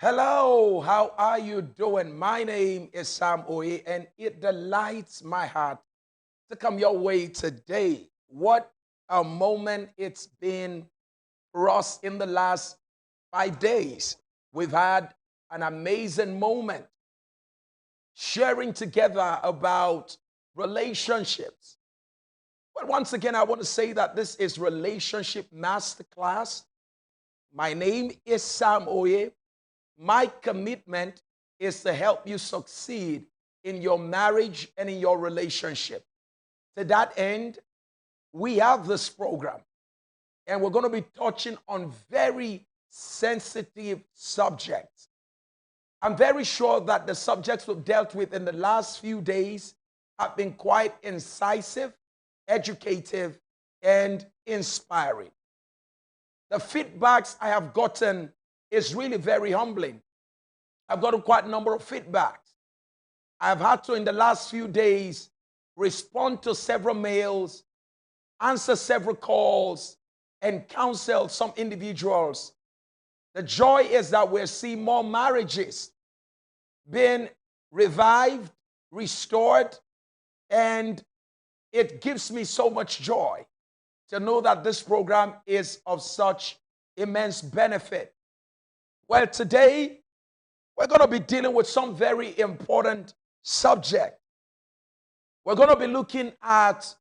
Hello, how are you doing? My name is Sam Oye, and it delights my heart to come your way today. What a moment it's been for us in the last 5 days. We've had an amazing moment sharing together about relationships. But once again, I want to say that this is Relationship Masterclass. My name is Sam Oye. My commitment is to help you succeed in your marriage and in your relationship. To that end, we have this program, and we're going to be touching on very sensitive subjects. I'm very sure that the subjects we've dealt with in the last few days have been quite incisive, educative, and inspiring. The feedbacks I have gotten is really very humbling. I've gotten quite a number of feedbacks. I've had to, in the last few days, respond to several mails, answer several calls, and counsel some individuals. The joy is that we're seeing more marriages being revived, restored, and it gives me so much joy to know that this program is of such immense benefit. Well, today we're going to be dealing with some very important subject. We're going to be looking at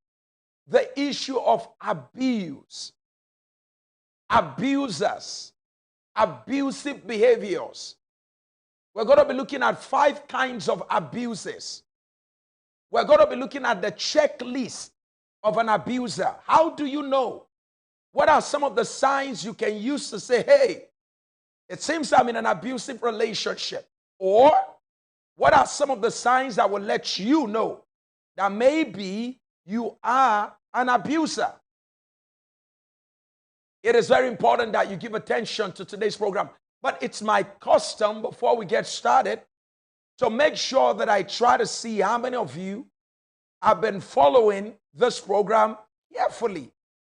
the issue of abuse, abusers, abusive behaviors. We're going to be looking at 5 kinds of abuses. We're going to be looking at the checklist of an abuser. How do you know? What are some of the signs you can use to say, hey, it seems I'm in an abusive relationship? Or what are some of the signs that will let you know that maybe you are an abuser? It is very important that you give attention to today's program. But it's my custom before we get started to make sure that I try to see how many of you have been following this program carefully.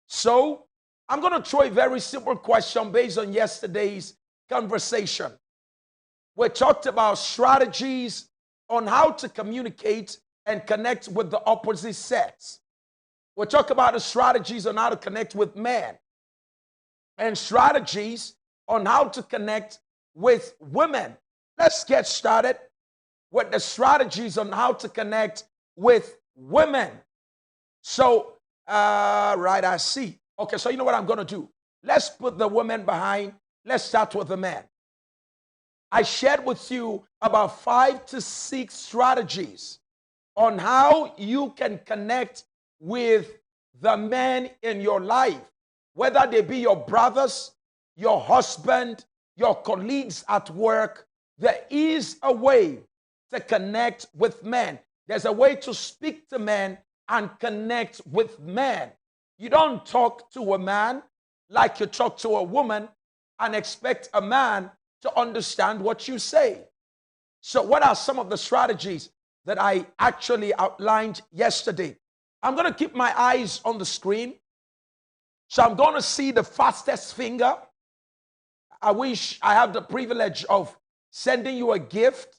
So I'm going to throw a very simple question based on yesterday's conversation. We talked about strategies on how to communicate and connect with the opposite sex. We talked about the strategies on how to connect with men and strategies on how to connect with women. Let's get started with the strategies on how to connect with women. So, right, I see. Okay, so you know what I'm going to do? Let's put the women behind. Let's start with the men. I shared with you about 5 to 6 strategies on how you can connect with the men in your life, whether they be your brothers, your husband, your colleagues at work. There is a way to connect with men. There's a way to speak to men and connect with men. You don't talk to a man like you talk to a woman and expect a man to understand what you say. So what are some of the strategies that I actually outlined yesterday? I'm going to keep my eyes on the screen. So I'm going to see the fastest finger. I wish I have the privilege of sending you a gift,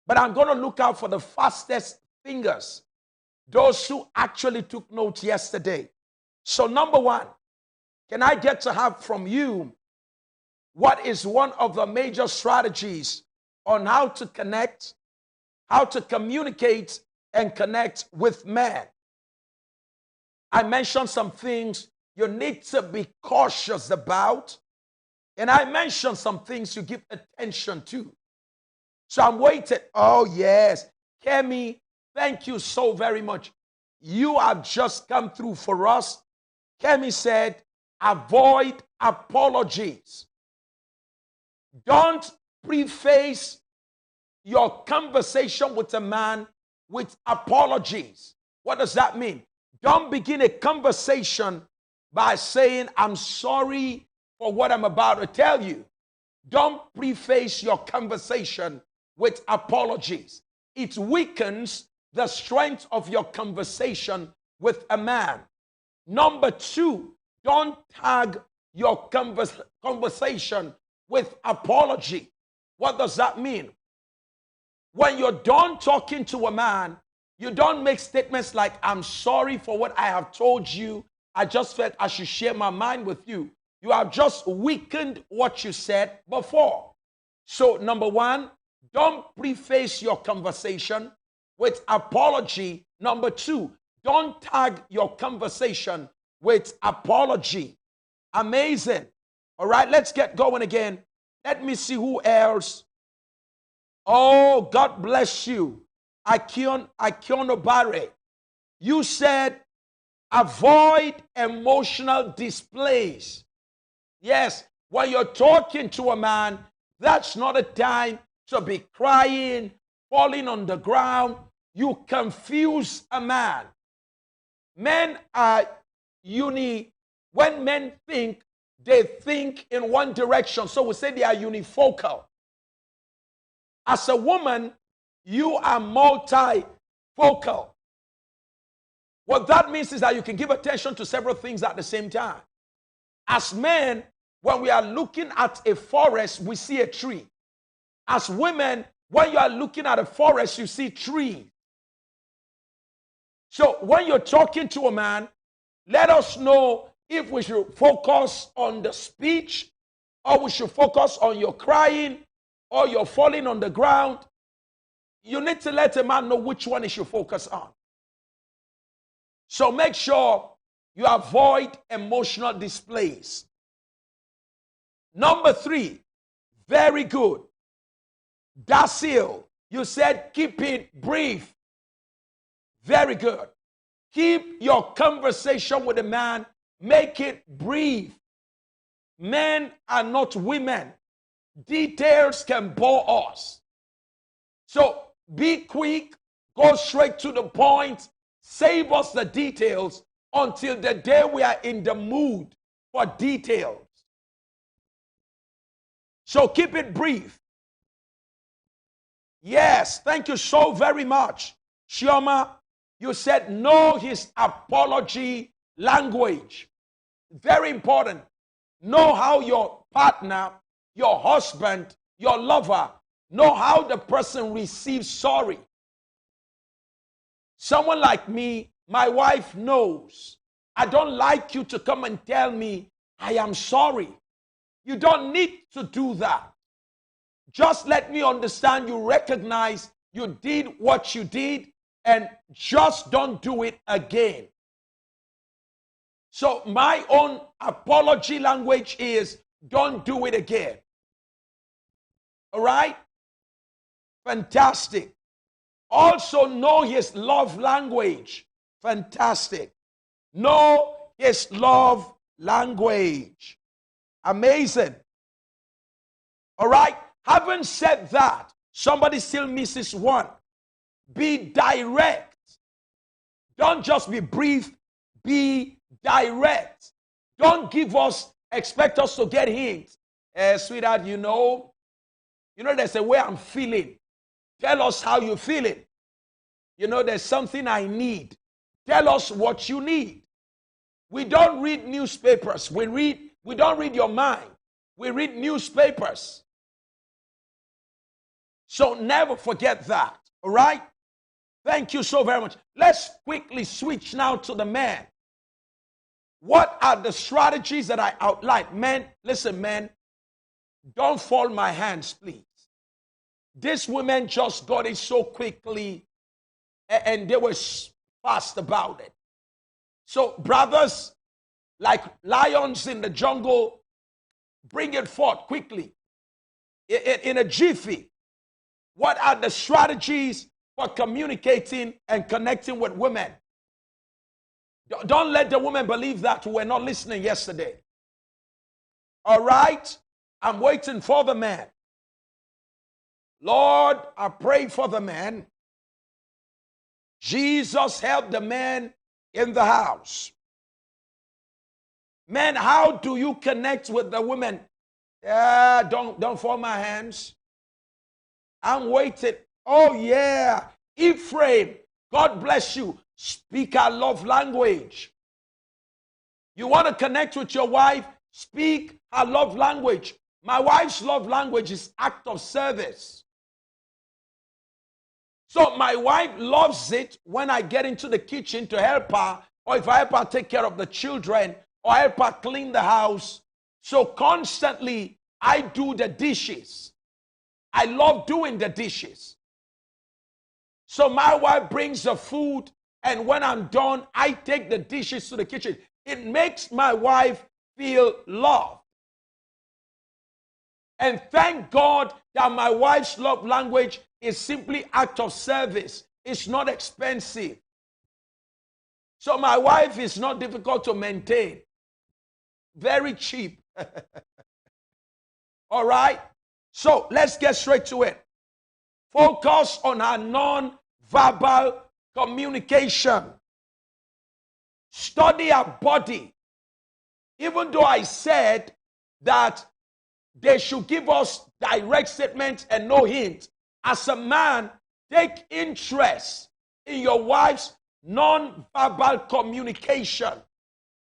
but I'm going to look out for the fastest fingers, those who actually took notes yesterday. So number 1, can I get to have from you what is one of the major strategies on how to connect, how to communicate and connect with men? I mentioned some things you need to be cautious about, and I mentioned some things you give attention to. So I'm waiting. Oh, yes. Kemi, thank you so very much. You have just come through for us. Kemi said, avoid apologies. Don't preface your conversation with a man with apologies. What does that mean? Don't begin a conversation by saying, I'm sorry for what I'm about to tell you. Don't preface your conversation with apologies. It weakens the strength of your conversation with a man. Number 2, don't tag your conversation with apology. What does that mean? When you're done talking to a man, you don't make statements like, I'm sorry for what I have told you. I just felt I should share my mind with you. You have just weakened what you said before. So, number one, don't preface your conversation with apology. Number two, don't tag your conversation with apology. Amazing. All right, let's get going again. Let me see who else. Oh, God bless you. Akionobare. You said, avoid emotional displays. Yes, when you're talking to a man, that's not a time to be crying, falling on the ground. You confuse a man. Men are when men think, they think in one direction. So we say they are unifocal. As a woman, you are multifocal. What that means is that you can give attention to several things at the same time. As men, when we are looking at a forest, we see a tree. As women, when you are looking at a forest, you see trees. So when you're talking to a man, let us know if we should focus on the speech, or we should focus on your crying, or you're falling on the ground. You need to let a man know which one he should focus on. So make sure you avoid emotional displays. Number three, very good. Docile. You said keep it brief. Very good. Keep your conversation with a man, make it brief. Men are not women. Details can bore us. So be quick, go straight to the point, save us the details until the day we are in the mood for details. So keep it brief. Yes, thank you so very much. Shioma, you said know his apology language. Very important. Know how your partner, your husband, your lover, know how the person receives sorry. Someone like me, my wife knows. I don't like you to come and tell me I am sorry. You don't need to do that. Just let me understand you recognize you did what you did and just don't do it again. So my own apology language is don't do it again. All right? Fantastic. Also know his love language. Fantastic. Know his love language. Amazing. All right? Having said that, somebody still misses one. Be direct. Don't just be brief. Be direct. Don't expect us to get hints. Sweetheart, you know, there's a way I'm feeling. Tell us how you're feeling. There's something I need. Tell us what you need. We don't read newspapers. We don't read your mind. We read newspapers. So never forget that. All right? Thank you so very much. Let's quickly switch now to the man. What are the strategies that I outlined? Men, listen, men, don't fold my hands, please. These women just got it so quickly and they were fast about it. So, brothers, like lions in the jungle, bring it forth quickly. In a jiffy. What are the strategies for communicating and connecting with women? Don't let the women believe that we were not listening yesterday. All right? I'm waiting for the man. Lord, I pray for the man. Jesus, help the man in the house. Men, how do you connect with the women? Don't fold my hands. I'm waiting. Oh, yeah. Ephraim, God bless you. Speak our love language. You want to connect with your wife? Speak her love language. My wife's love language is act of service. So my wife loves it when I get into the kitchen to help her, or if I help her take care of the children, or help her clean the house. So constantly, I do the dishes. I love doing the dishes. So my wife brings the food, and when I'm done, I take the dishes to the kitchen. It makes my wife feel loved. And thank God that my wife's love language is simply act of service. It's not expensive. So my wife is not difficult to maintain. Very cheap. All right? So let's get straight to it. Focus on her non-verbal communication. Study her body. Even though I said that they should give us direct statements and no hint, as a man, take interest in your wife's non-verbal communication.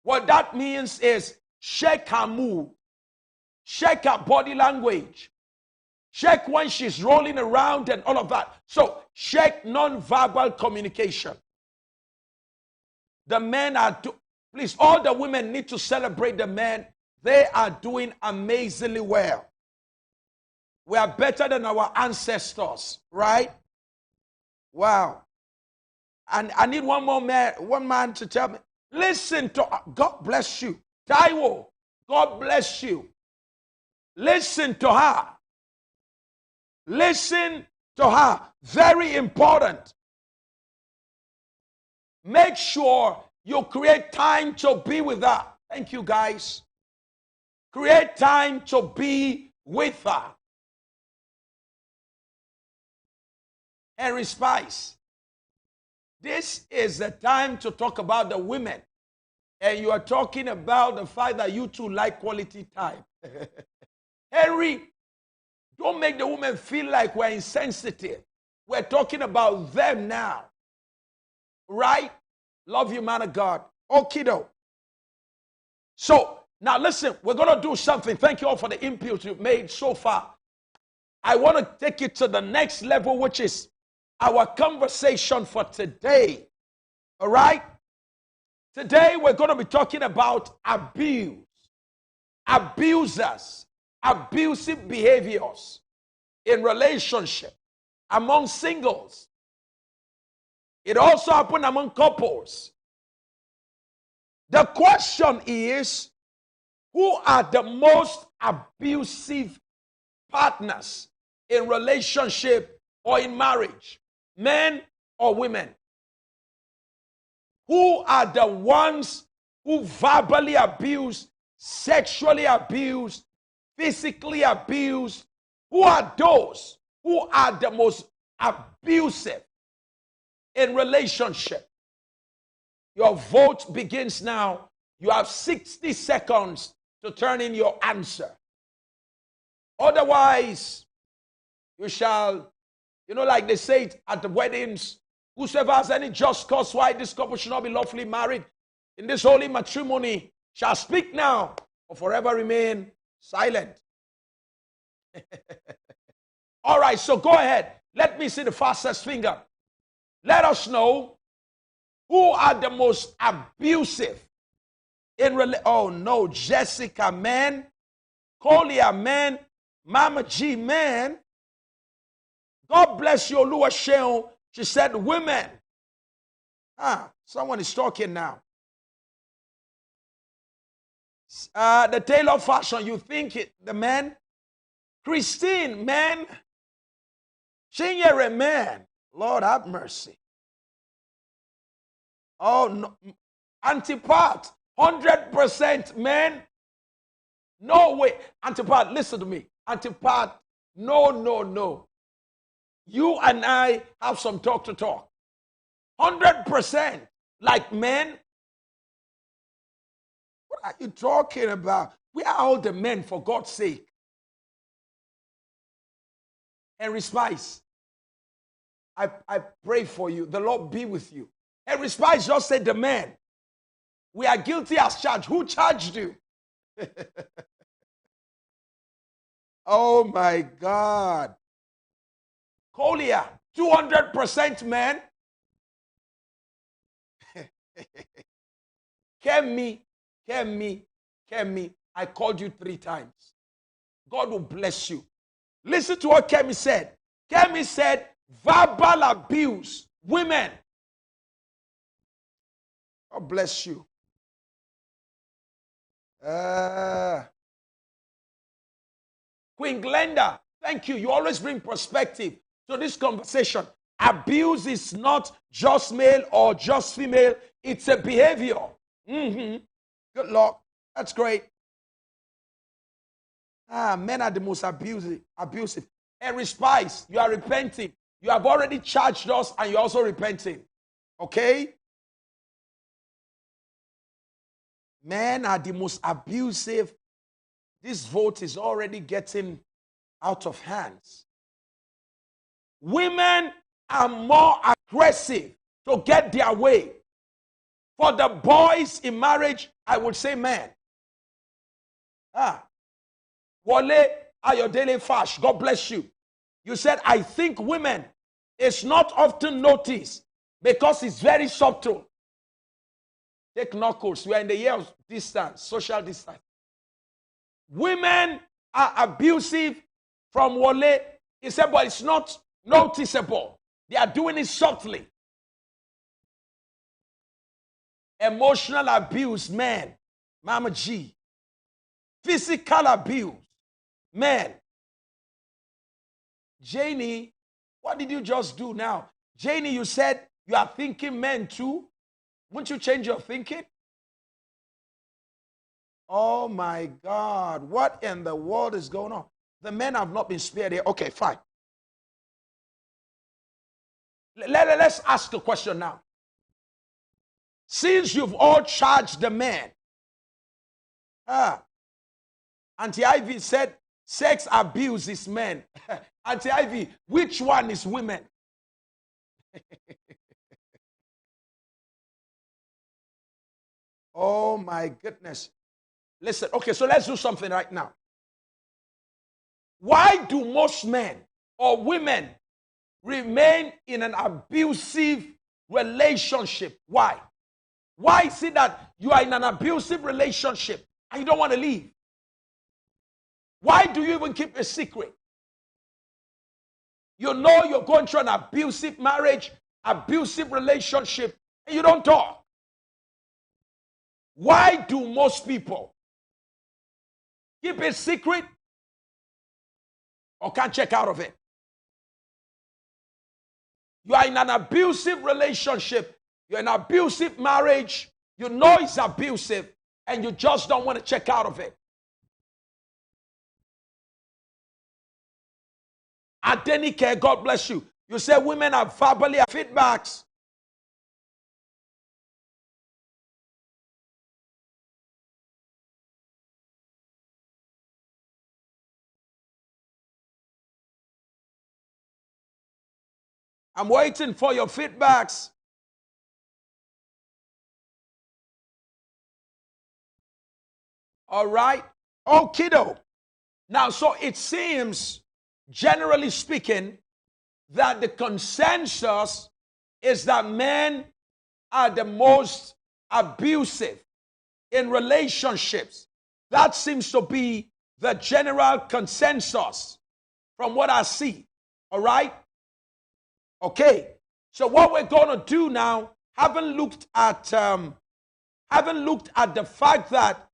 What that means is check her mood, check her body language, check when she's rolling around and all of that. So check non-verbal communication. The men are, please, all the women need to celebrate the men. They are doing amazingly well. We are better than our ancestors, right? Wow. And I need one man to tell me, listen to, God bless you. Taiwo, God bless you. Listen to her. Listen to her. Very important. Make sure you create time to be with her. Thank you, guys. Create time to be with her. Henry Spice, this is the time to talk about the women. And you are talking about the fact that you two like quality time. Henry, don't make the women feel like we're insensitive. We're talking about them now. Right? Love you, man of God. Okido. So, now listen, we're going to do something. Thank you all for the input you've made so far. I want to take it to the next level, which is our conversation for today. All right? Today we're going to be talking about abuse, abusers, abusive behaviors in relationship among singles. It also happened among couples. The question is, who are the most abusive partners in relationship or in marriage? Men or women? Who are the ones who verbally abuse, sexually abuse, physically abuse? Who are those who are the most abusive in relationship? Your vote begins now. You have 60 seconds to turn in your answer. Otherwise, you shall, like they say it at the weddings, whosoever has any just cause why this couple should not be lawfully married in this holy matrimony shall speak now or forever remain silent. All right, so go ahead. Let me see the fastest finger. Let us know who are the most abusive in oh no, Jessica, man. Colia, man. Mama G, man. God bless you, Olua Sheon. She said women. Someone is talking now. The tailor fashion, you think it, the man? Christine, man. Chinyere, man. Lord have mercy. Oh, no. Antipat, 100% man. No way. Antipat, listen to me. Antipat, no. You and I have some talk to talk. 100% like men. What are you talking about? We are all the men, for God's sake. Henry Spice, I pray for you. The Lord be with you. Henry Spice just said the men. We are guilty as charged. Who charged you? Oh my God. Kolia, 200% man. Kemi, I called you 3 times. God will bless you. Listen to what Kemi said. Kemi said, verbal abuse, women. God bless you. Queen Glenda, thank you. You always bring perspective to this conversation. Abuse is not just male or just female. It's a behavior. Good luck. That's great. Men are the most abusive. Every Spice, you are repenting. You have already charged us and you're also repenting. Okay? Men are the most abusive. This vote is already getting out of hands. Women are more aggressive to get their way. For the boys in marriage, I would say men. Wale Ayodele Fash, God bless you. You said, I think women is not often noticed because it's very subtle. Take knuckles. We are in the year of distance, social distance. Women are abusive from Wale. He said, but it's not noticeable. They are doing it subtly. Emotional abuse, men. Mama G. Physical abuse, men. Janie, what did you just do now? Janie, you said you are thinking men too. Won't you change your thinking? Oh my God. What in the world is going on? The men have not been spared here. Okay, fine. Let's ask a question now. Since you've all charged the men, Auntie Ivy said sex abuse is men. Auntie Ivy, which one is women? Oh my goodness. Listen, okay, so let's do something right now. Why do most men or women remain in an abusive relationship? Why? Why is it that you are in an abusive relationship and you don't want to leave? Why do you even keep a secret? You know you're going through an abusive marriage, abusive relationship, and you don't talk. Why do most people keep it secret or can't check out of it? You are in an abusive relationship. You're in an abusive marriage. You know it's abusive and you just don't want to check out of it. Adenike, God bless you. You say women are verbally feedbacks. I'm waiting for your feedbacks. All right. Oh, kiddo. Now, so it seems, generally speaking, that the consensus is that men are the most abusive in relationships. That seems to be the general consensus from what I see. All right? Okay. So what we're going to do now, haven't looked at the fact that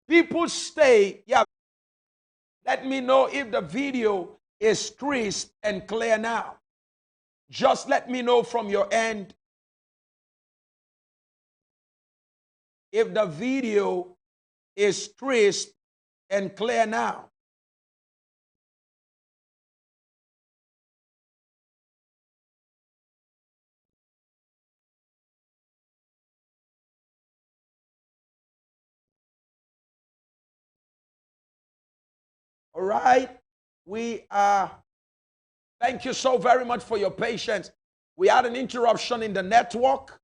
people stay. Yeah. Let me know if the video is crisp and clear now. Just let me know from your end if the video is crisp and clear now. All right. Thank you so very much for your patience. We had an interruption in the network.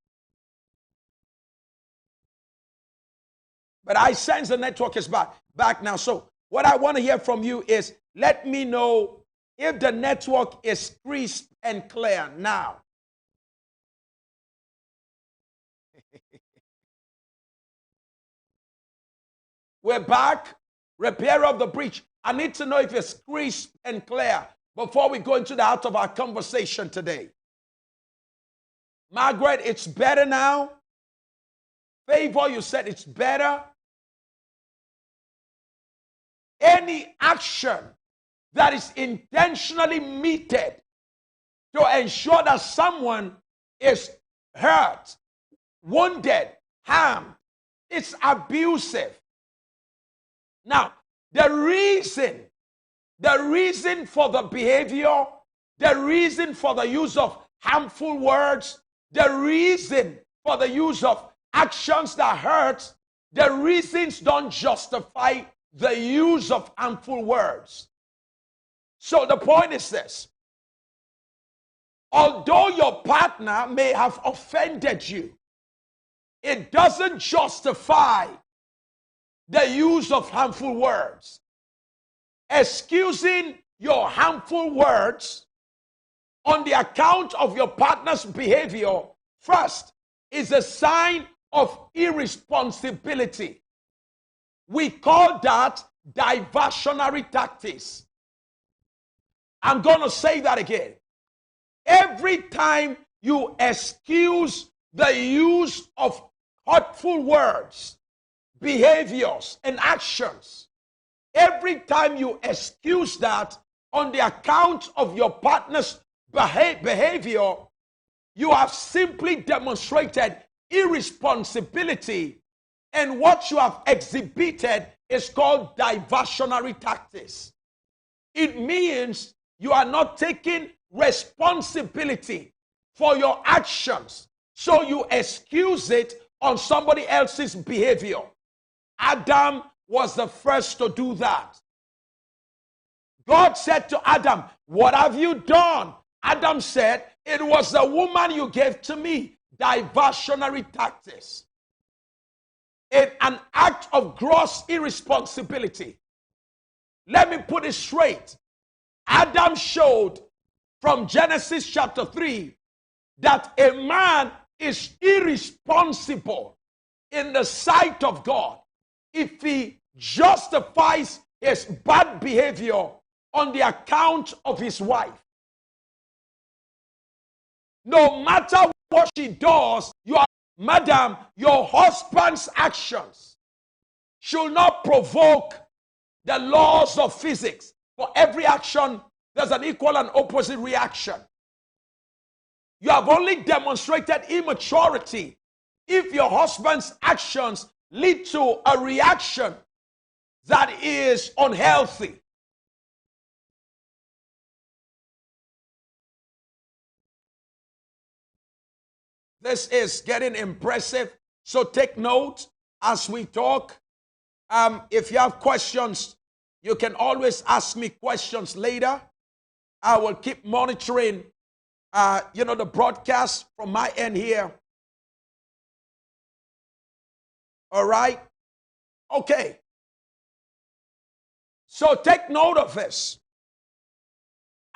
But I sense the network is back now. So what I want to hear from you is let me know if the network is crisp and clear now. We're back. Repair of the breach. I need to know if it's crisp and clear before we go into the heart of our conversation today. Margaret, it's better now. Favor, you said it's better. Any action that is intentionally meted to ensure that someone is hurt, wounded, harmed, it's abusive. Now, the reason for the behavior, the reason for the use of harmful words, the reason for the use of actions that hurt, the reasons don't justify the use of harmful words. So the point is this: although your partner may have offended you, it doesn't justify the use of harmful words. Excusing your harmful words on the account of your partner's behavior, first, is a sign of irresponsibility. We call that diversionary tactics. I'm going to say that again. Every time you excuse the use of hurtful words, behaviors, and actions, every time you excuse that on the account of your partner's behavior, you have simply demonstrated irresponsibility, and what you have exhibited is called diversionary tactics. It means you are not taking responsibility for your actions, so you excuse it on somebody else's behavior. Adam was the first to do that. God said to Adam, "What have you done?" Adam said, "It was the woman you gave to me." Diversionary tactics. An act of gross irresponsibility. Let me put it straight. Adam showed from Genesis chapter 3 that a man is irresponsible in the sight of God if he justifies his bad behavior on the account of his wife. No matter what she does, madam, your husband's actions should not provoke the laws of physics. For every action, there's an equal and opposite reaction. You have only demonstrated immaturity if your husband's actions lead to a reaction that is unhealthy. This is getting impressive, so take note as we talk. If you have questions, you can always ask me questions later. I will keep monitoring, the broadcast from my end here. All right? Okay. So take note of this.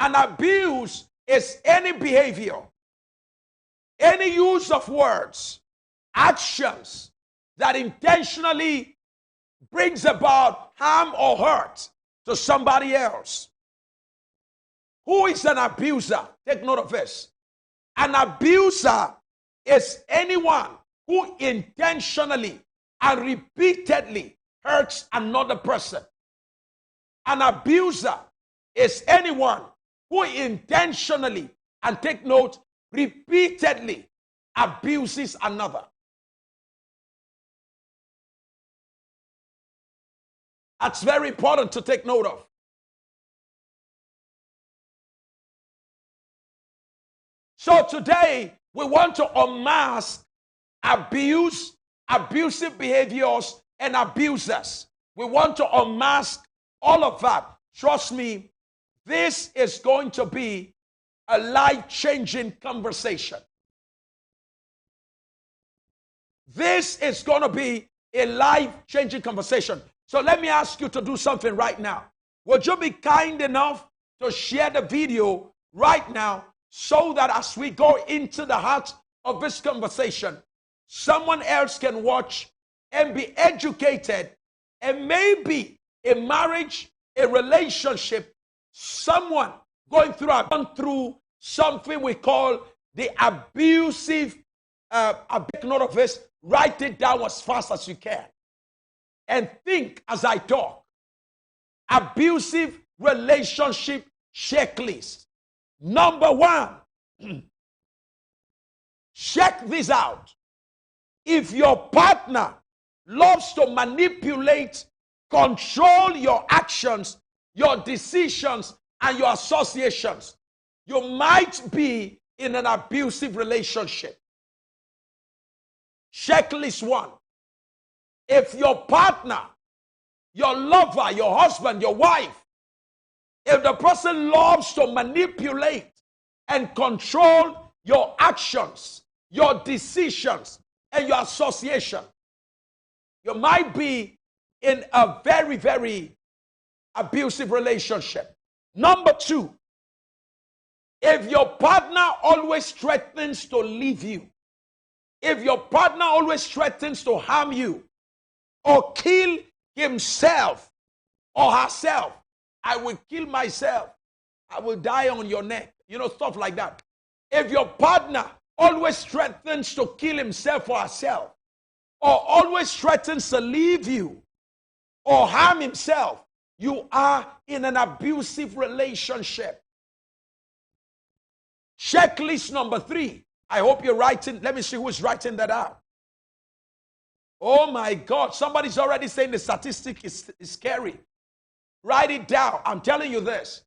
An abuse is any behavior, any use of words, actions that intentionally brings about harm or hurt to somebody else. Who is an abuser? Take note of this. An abuser is anyone who intentionally and repeatedly hurts another person. An abuser is anyone who intentionally, and take note, repeatedly abuses another. That's very important to take note of. So today, we want to unmask abuse, abusive behaviors, and abusers. We want to unmask all of that. Trust me, this is going to be a life-changing conversation. This is going to be a life-changing conversation. So let me ask you to do something right now. Would you be kind enough to share the video right now so that as we go into the heart of this conversation, someone else can watch and be educated, and maybe a marriage, a relationship, someone going through something we call the abusive, take note of this, write it down as fast as you can, and think as I talk. Abusive relationship checklist. Number one, check this out. If your partner loves to manipulate, control your actions, your decisions, and your associations, you might be in an abusive relationship. Checklist one. If your partner, your lover, your husband, your wife, if the person loves to manipulate and control your actions, your decisions, and your association, you might be in a very, very abusive relationship. Number two, if your partner always threatens to leave you, if your partner always threatens to harm you or kill himself or herself, I will kill myself, I will die on your neck, stuff like that. If your partner always threatens to kill himself or herself, or always threatens to leave you or harm himself, you are in an abusive relationship. Checklist number three. I hope you're writing. Let me see who's writing that out. Oh my God, somebody's already saying the statistic is scary. Write it down. I'm telling you this.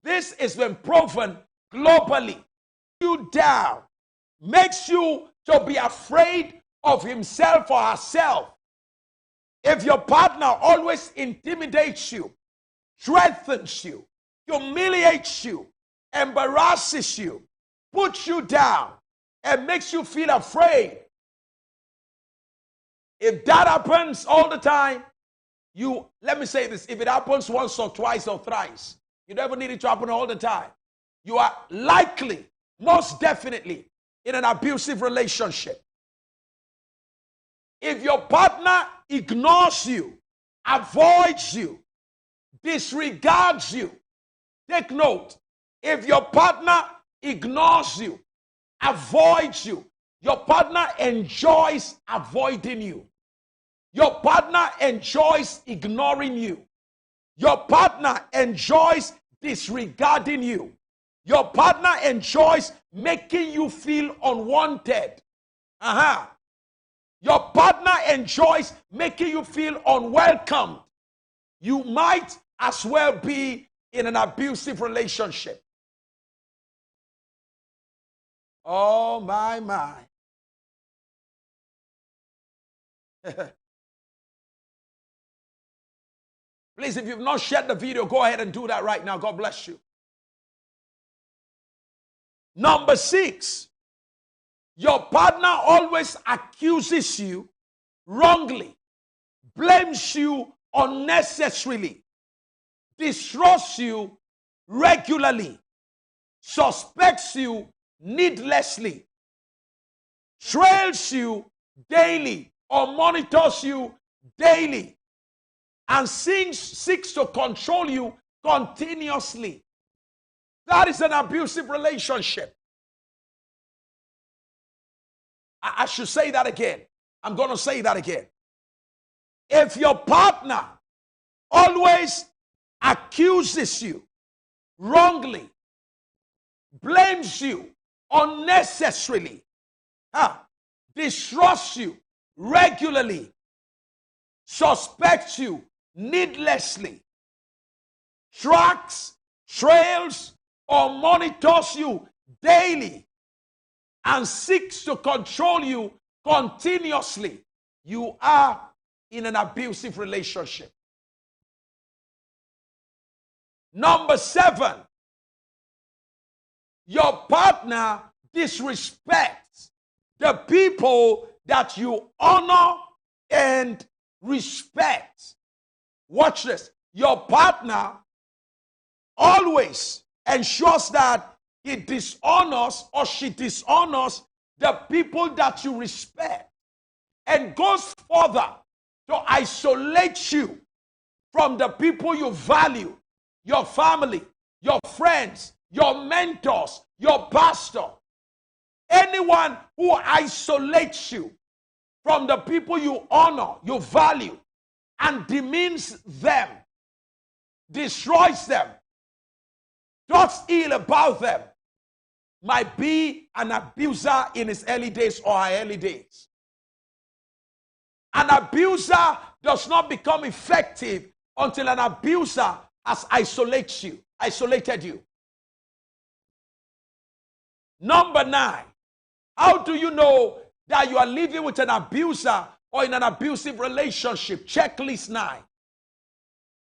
This has been proven globally. You down. Makes you to be afraid of himself or herself. If your partner always intimidates you, threatens you, humiliates you, embarrasses you, puts you down, and makes you feel afraid, if that happens all the time, let me say this, if it happens once or twice or thrice, you never need it to happen all the time, you are likely, most definitely, in an abusive relationship. If your partner ignores you, avoids you, disregards you, take note, if your partner ignores you, avoids you, your partner enjoys avoiding you, your partner enjoys ignoring you, your partner enjoys disregarding you, your partner enjoys making you feel unwanted, your partner enjoys making you feel unwelcome, you might as well be in an abusive relationship. Oh, my. Please, if you've not shared the video, go ahead and do that right now. God bless you. Number 6, your partner always accuses you wrongly, blames you unnecessarily, distrusts you regularly, suspects you needlessly, trails you daily or monitors you daily, and seeks to control you continuously. That is an abusive relationship. I should say that again. I'm going to say that again. If your partner always accuses you wrongly, blames you unnecessarily, distrusts you regularly, suspects you needlessly, tracks, trails, or monitors you daily, and seeks to control you continuously, you are in an abusive relationship. Number 7, your partner disrespects the people that you honor and respect. watch this, your partner always ensures that he dishonors or she dishonors the people that you respect and goes further to isolate you from the people you value, your family, your friends, your mentors, your pastor. Anyone who isolates you from the people you honor, you value, and demeans them, destroys them, talks ill about them, might be an abuser in his early days or her early days. An abuser does not become effective until an abuser has isolated you. Number 9, how do you know that you are living with an abuser or in an abusive relationship? Checklist 9.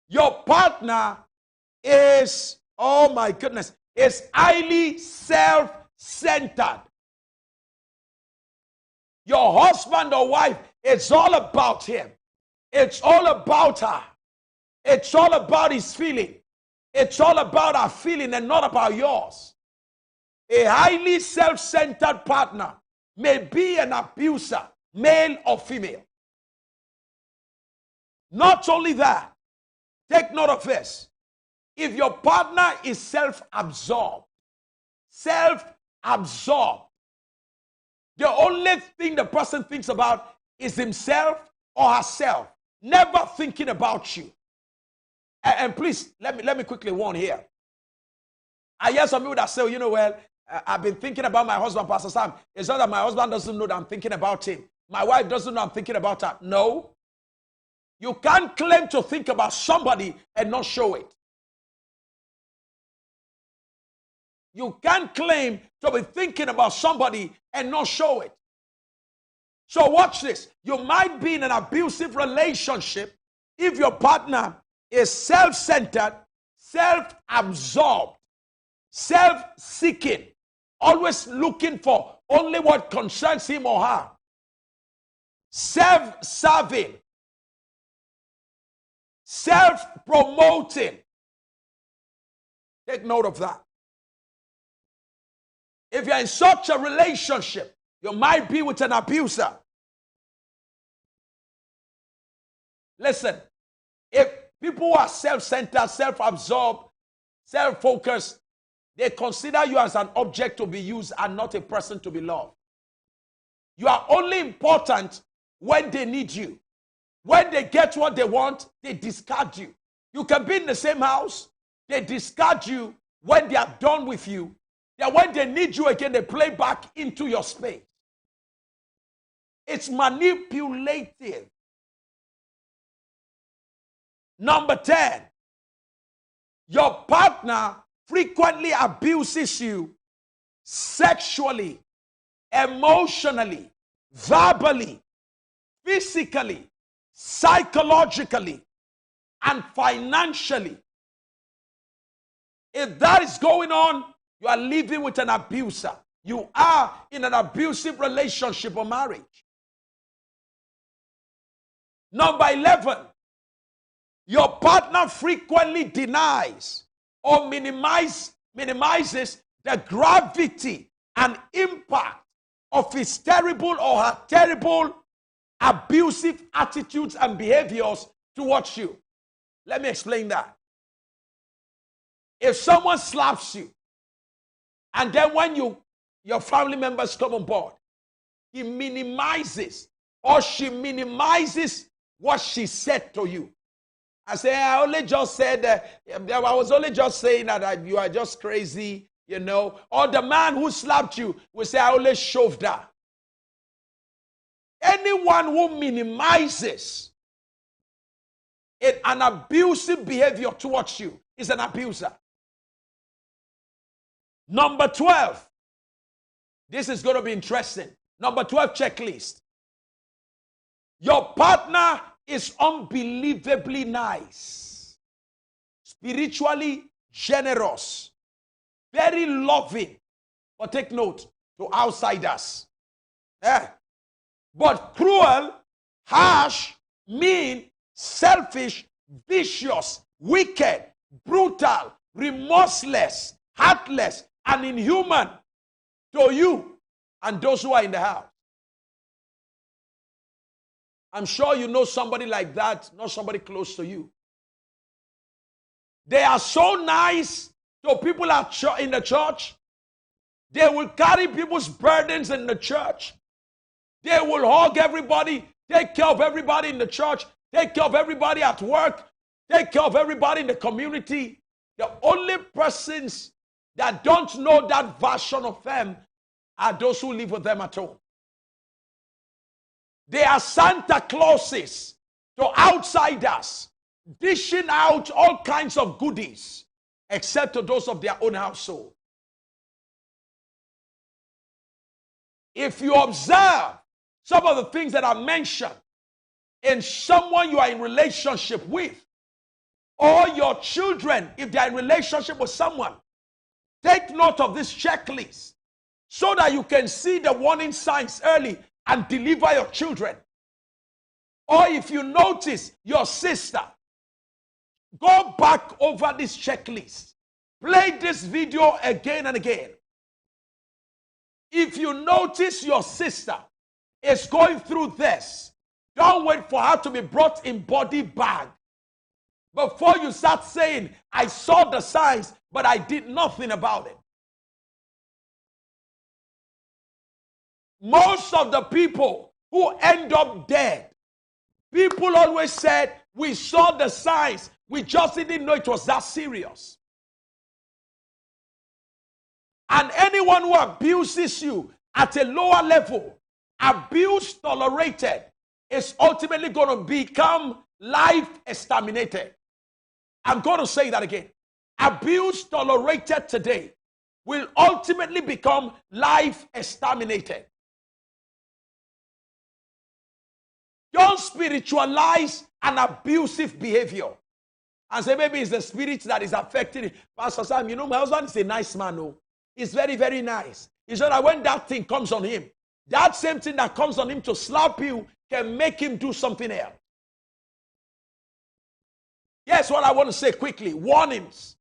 Your partner is, oh my goodness, is highly self-centered. Your husband or wife, it's all about him. It's all about her. It's all about his feeling. It's all about her feeling and not about yours. A highly self-centered partner may be an abuser, male or female. Not only that, take note of this. If your partner is self-absorbed, the only thing the person thinks about is himself or herself, never thinking about you. And please, let me quickly warn here. I hear some people that say, you know, well, I've been thinking about my husband, Pastor Sam. It's not that my husband doesn't know that I'm thinking about him. My wife doesn't know I'm thinking about her. No. You can't claim to think about somebody and not show it. You can't claim to be thinking about somebody and not show it. So watch this. You might be in an abusive relationship if your partner is self-centered, self-absorbed, self-seeking, always looking for only what concerns him or her, self-serving, self-promoting. Take note of that. If you're in such a relationship, you might be with an abuser. Listen, if people who are self-centered, self-absorbed, self-focused, they consider you as an object to be used and not a person to be loved. You are only important when they need you. When they get what they want, they discard you. You can be in the same house, they discard you when they are done with you. Then when they need you again, they play back into your space. It's manipulative. Number 10, your partner frequently abuses you sexually, emotionally, verbally, physically, psychologically, and financially. If that is going on, you are living with an abuser. You are in an abusive relationship or marriage. Number 11, your partner frequently denies or minimizes the gravity and impact of his terrible or her terrible abusive attitudes and behaviors towards you. Let me explain that. If someone slaps you, and then when your family members come on board, he minimizes or she minimizes what she said to you. I say, I only just said, I was only just saying that you are just crazy, you know. Or the man who slapped you will say, I only shoved her. Anyone who minimizes an abusive behavior towards you is an abuser. Number 12. This is going to be interesting. Number 12 checklist. Your partner is unbelievably nice, spiritually generous, very loving. But take note, to outsiders. But cruel, harsh, mean, selfish, vicious, wicked, brutal, remorseless, heartless, and inhuman to you and those who are in the house. I'm sure you know somebody like that, not somebody close to you. They are so nice to people in the church. They will carry people's burdens in the church. They will hug everybody, take care of everybody in the church, take care of everybody at work, take care of everybody in the community. The only persons that don't know that version of them are those who live with them at home. They are Santa Clauses to outsiders, dishing out all kinds of goodies, except to those of their own household. If you observe some of the things that are mentioned in someone you are in relationship with, or your children, if they are in relationship with someone, take note of this checklist so that you can see the warning signs early and deliver your children. Or if you notice your sister, go back over this checklist. Play this video again and again. If you notice your sister is going through this, don't wait for her to be brought in body bag before you start saying, I saw the signs, but I did nothing about it. Most of the people who end up dead, people always said, we saw the signs, we just didn't know it was that serious. And anyone who abuses you at a lower level, abuse tolerated, is ultimately going to become life exterminated. I'm going to say that again. Abuse tolerated today will ultimately become life exterminated. Don't spiritualize an abusive behavior and say maybe it's the spirit that is affecting it. Pastor Sam, you know, my husband is a nice man. No, he's very, very nice. He said that when that thing comes on him, that same thing that comes on him to slap you can make him do something else. Yes, what I want to say quickly, warnings.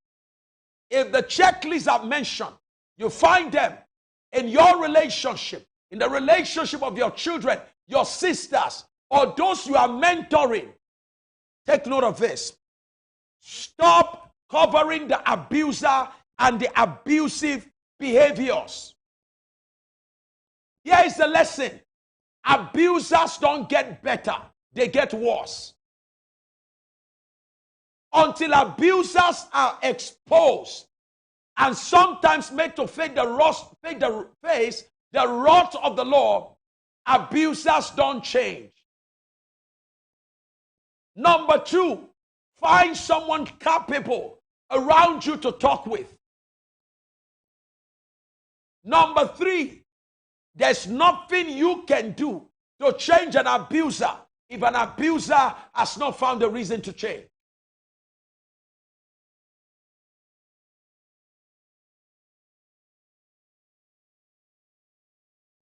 If the checklists I've mentioned, you find them in your relationship, in the relationship of your children, your sisters, or those you are mentoring, take note of this. Stop covering the abuser and the abusive behaviors. Here is the lesson. Abusers don't get better, they get worse. Until abusers are exposed and sometimes made to face the wrath of the law, abusers don't change. Number two, find someone capable around you to talk with. Number three, there's nothing you can do to change an abuser if an abuser has not found a reason to change.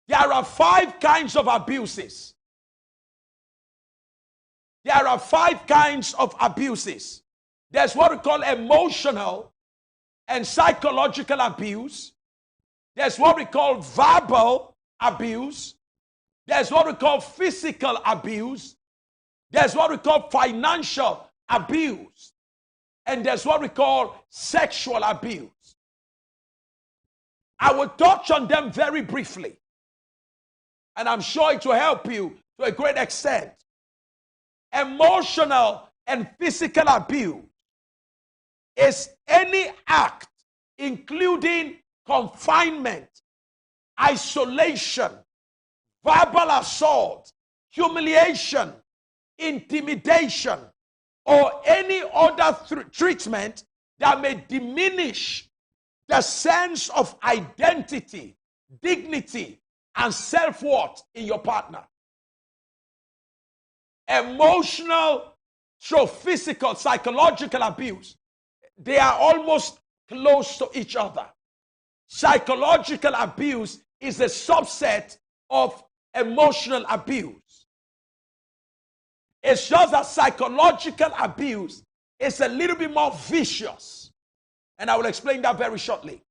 There are 5 kinds of abuses. There are 5 kinds of abuses. There's what we call emotional and psychological abuse. There's what we call verbal abuse. There's what we call physical abuse. There's what we call financial abuse. And there's what we call sexual abuse. I will touch on them very briefly. And I'm sure it will help you to a great extent. Emotional and physical abuse is any act including confinement, isolation, verbal assault, humiliation, intimidation, or any other treatment that may diminish the sense of identity, dignity, and self-worth in your partner. Emotional, so physical, psychological abuse, they are almost close to each other. Psychological abuse is a subset of emotional abuse. It's just that psychological abuse is a little bit more vicious. And I will explain that very shortly.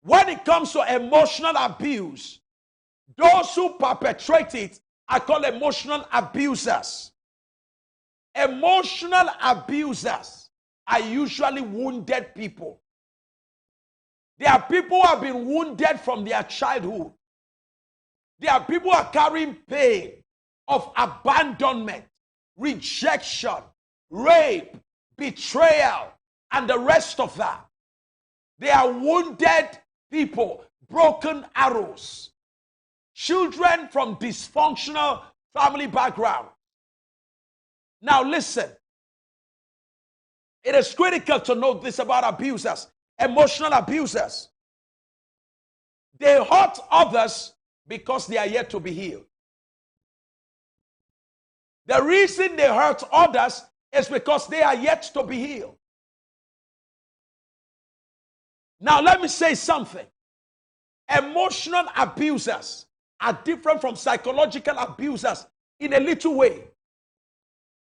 When it comes to emotional abuse, those who perpetrate it are called emotional abusers. Emotional abusers are usually wounded people. There are people who have been wounded from their childhood. There are people who are carrying pain of abandonment, rejection, rape, betrayal, and the rest of that. They are wounded people, broken arrows, children from dysfunctional family background. Now listen, it is critical to know this about abusers, emotional abusers. They hurt others because they are yet to be healed. The reason they hurt others is because they are yet to be healed. Now let me say something. Emotional abusers are different from psychological abusers in a little way.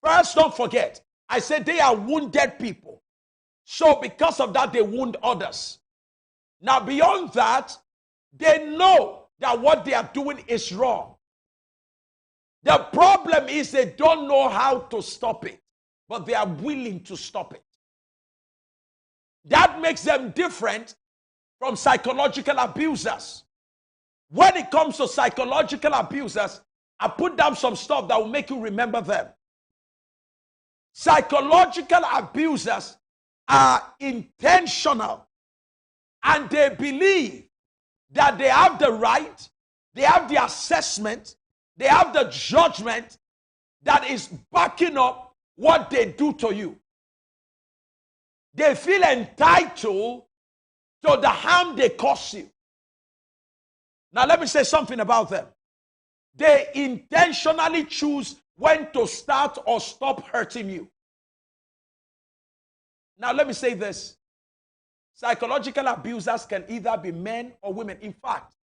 First, don't forget, I said they are wounded people. So because of that, they wound others. Now beyond that, they know that what they are doing is wrong. The problem is they don't know how to stop it, but they are willing to stop it. That makes them different from psychological abusers. When it comes to psychological abusers, I put down some stuff that will make you remember them. Psychological abusers are intentional, and they believe that they have the right, they have the assessment, they have the judgment that is backing up what they do to you. They feel entitled to the harm they cause you. Now let me say something about them. They intentionally choose when to start or stop hurting you. Now let me say this. Psychological abusers can either be men or women. In fact,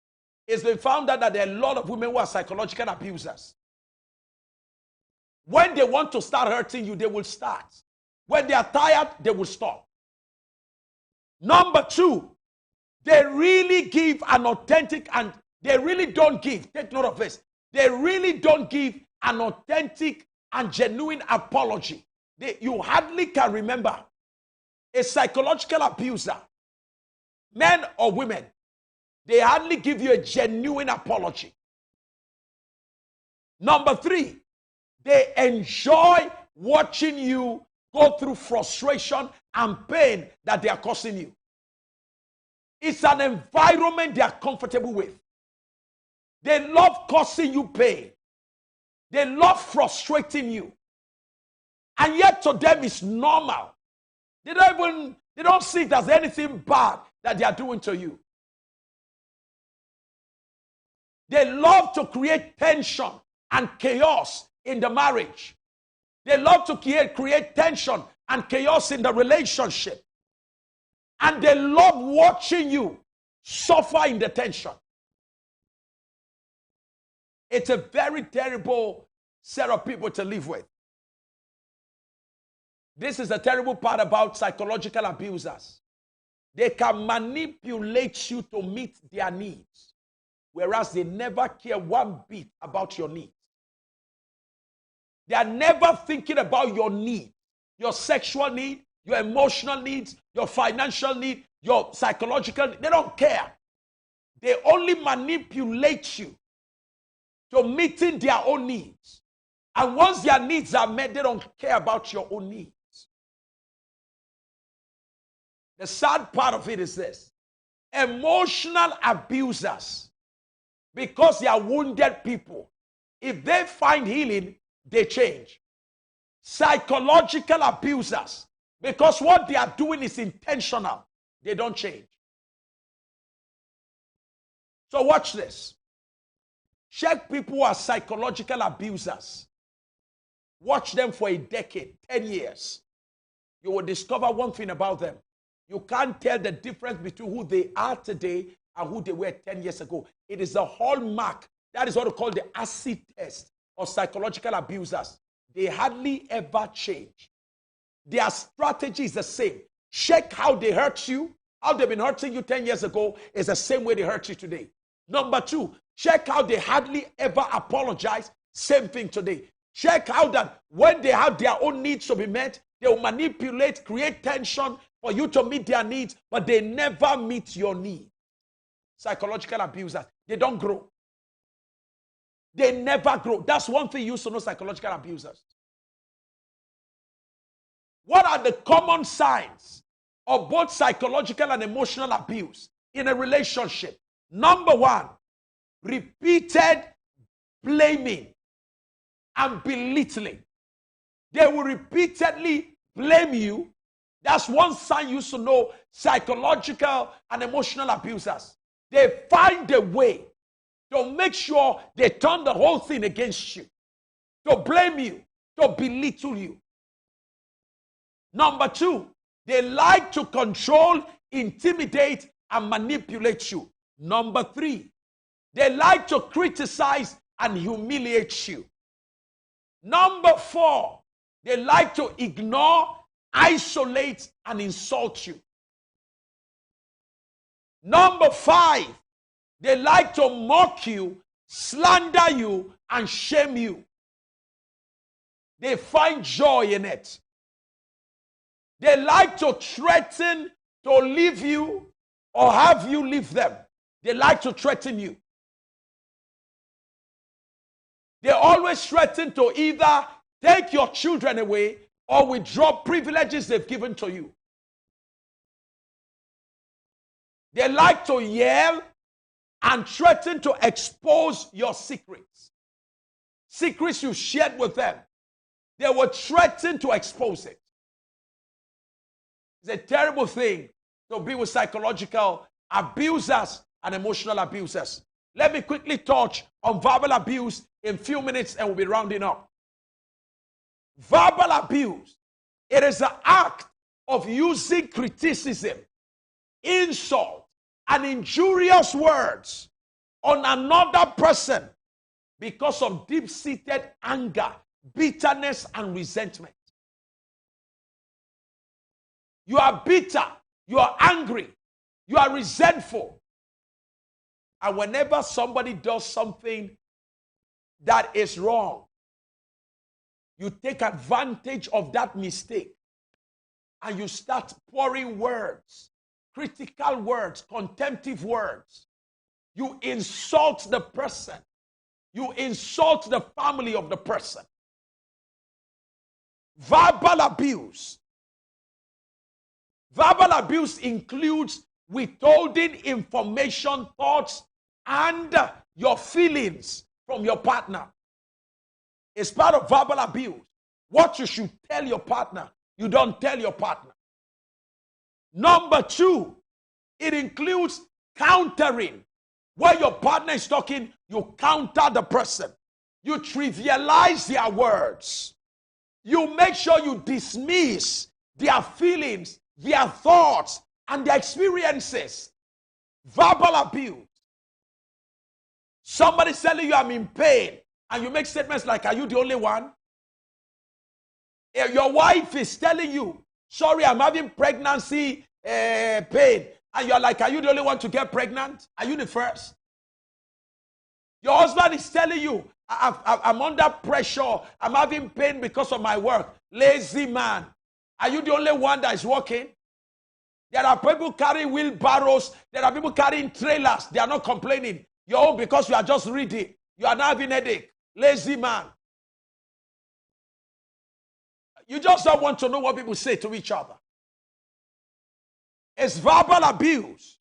it's been found out that there are a lot of women who are psychological abusers. When they want to start hurting you, they will start. When they are tired, they will stop. Number two, they really give an authentic, and they really don't give, take note of this, they really don't give an authentic and genuine apology. You hardly can remember a psychological abuser, men or women, they hardly give you a genuine apology. Number three, they enjoy watching you go through frustration and pain that they are causing you. It's an environment they are comfortable with. They love causing you pain. They love frustrating you. And yet to them it's normal. They don't see it as anything bad that they are doing to you. They love to create tension and chaos in the marriage. They love to create tension and chaos in the relationship. And they love watching you suffer in the tension. It's a very terrible set of people to live with. This is the terrible part about psychological abusers. They can manipulate you to meet their needs, whereas they never care one bit about your needs. They are never thinking about your need, your sexual need, your emotional needs, your financial need, your psychological need. They don't care. They only manipulate you to meeting their own needs. And once their needs are met, they don't care about your own needs. The sad part of it is this. Emotional abusers, because they are wounded people, if they find healing, they change. Psychological abusers, because what they are doing is intentional, they don't change. So watch this. Check people who are psychological abusers. Watch them for a decade, 10 years. You will discover one thing about them. You can't tell the difference between who they are today and who they were 10 years ago. It is a hallmark. That is what we call the acid test or psychological abusers, they hardly ever change. Their strategy is the same. Check how they hurt you. How they've been hurting you 10 years ago is the same way they hurt you today. Number two, check how they hardly ever apologize. Same thing today. Check how that when they have their own needs to be met, they will manipulate, create tension for you to meet their needs, but they never meet your need. Psychological abusers, they don't grow. They never grow. That's one thing you used to know psychological abusers. What are the common signs of both psychological and emotional abuse in a relationship? Number one, repeated blaming and belittling. They will repeatedly blame you. That's one sign you used to know psychological and emotional abusers. They find a way to make sure they turn the whole thing against you, to blame you, to belittle you. Number two, they like to control, intimidate, and manipulate you. Number three, they like to criticize and humiliate you. Number four, they like to ignore, isolate, and insult you. Number five, they like to mock you, slander you, and shame you. They find joy in it. They like to threaten to leave you or have you leave them. They like to threaten you. They always threaten to either take your children away or withdraw privileges they've given to you. They like to yell and threaten to expose your secrets. Secrets you shared with them. They will threaten to expose it. It's a terrible thing to be with psychological abusers and emotional abusers. Let me quickly touch on verbal abuse in a few minutes and we'll be rounding up. Verbal abuse, it is an act of using criticism, insult, and injurious words on another person because of deep-seated anger, bitterness, and resentment. You are bitter, you are angry, you are resentful. And whenever somebody does something that is wrong, you take advantage of that mistake and you start pouring words, critical words, contemptive words. You insult the person. You insult the family of the person. Verbal abuse. Verbal abuse includes withholding information, thoughts, and your feelings from your partner. It's part of verbal abuse. What you should tell your partner, you don't tell your partner. Number two, it includes countering. Where your partner is talking, you counter the person. You trivialize their words. You make sure you dismiss their feelings, their thoughts, and their experiences. Verbal abuse. Somebody's telling you, I'm in pain, and you make statements like, are you the only one? Your wife is telling you, sorry, I'm having pregnancy pain. And you're like, are you the only one to get pregnant? Are you the first? Your husband is telling you, I'm under pressure. I'm having pain because of my work. Lazy man. Are you the only one that is working? There are people carrying wheelbarrows. There are people carrying trailers. They are not complaining. You're home because you are just reading. You are not having a headache. Lazy man. You just don't want to know what people say to each other. It's verbal abuse.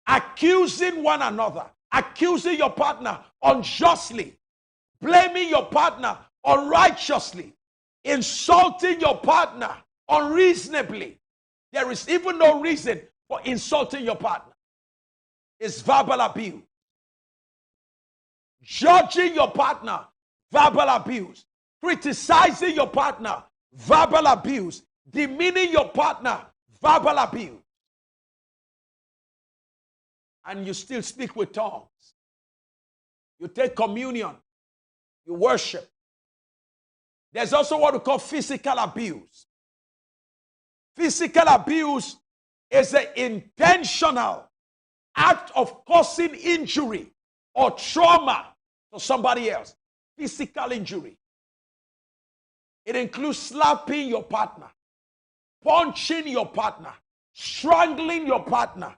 Accusing one another. Accusing your partner unjustly. Blaming your partner unrighteously. Insulting your partner unreasonably. There is even no reason for insulting your partner. It's verbal abuse. Judging your partner, verbal abuse. Criticizing your partner, verbal abuse. Demeaning your partner, verbal abuse. And you still speak with tongues. You take communion. You worship. There's also what we call physical abuse. Physical abuse is an intentional act of causing injury or trauma to somebody else. Physical injury. It includes slapping your partner, punching your partner, strangling your partner,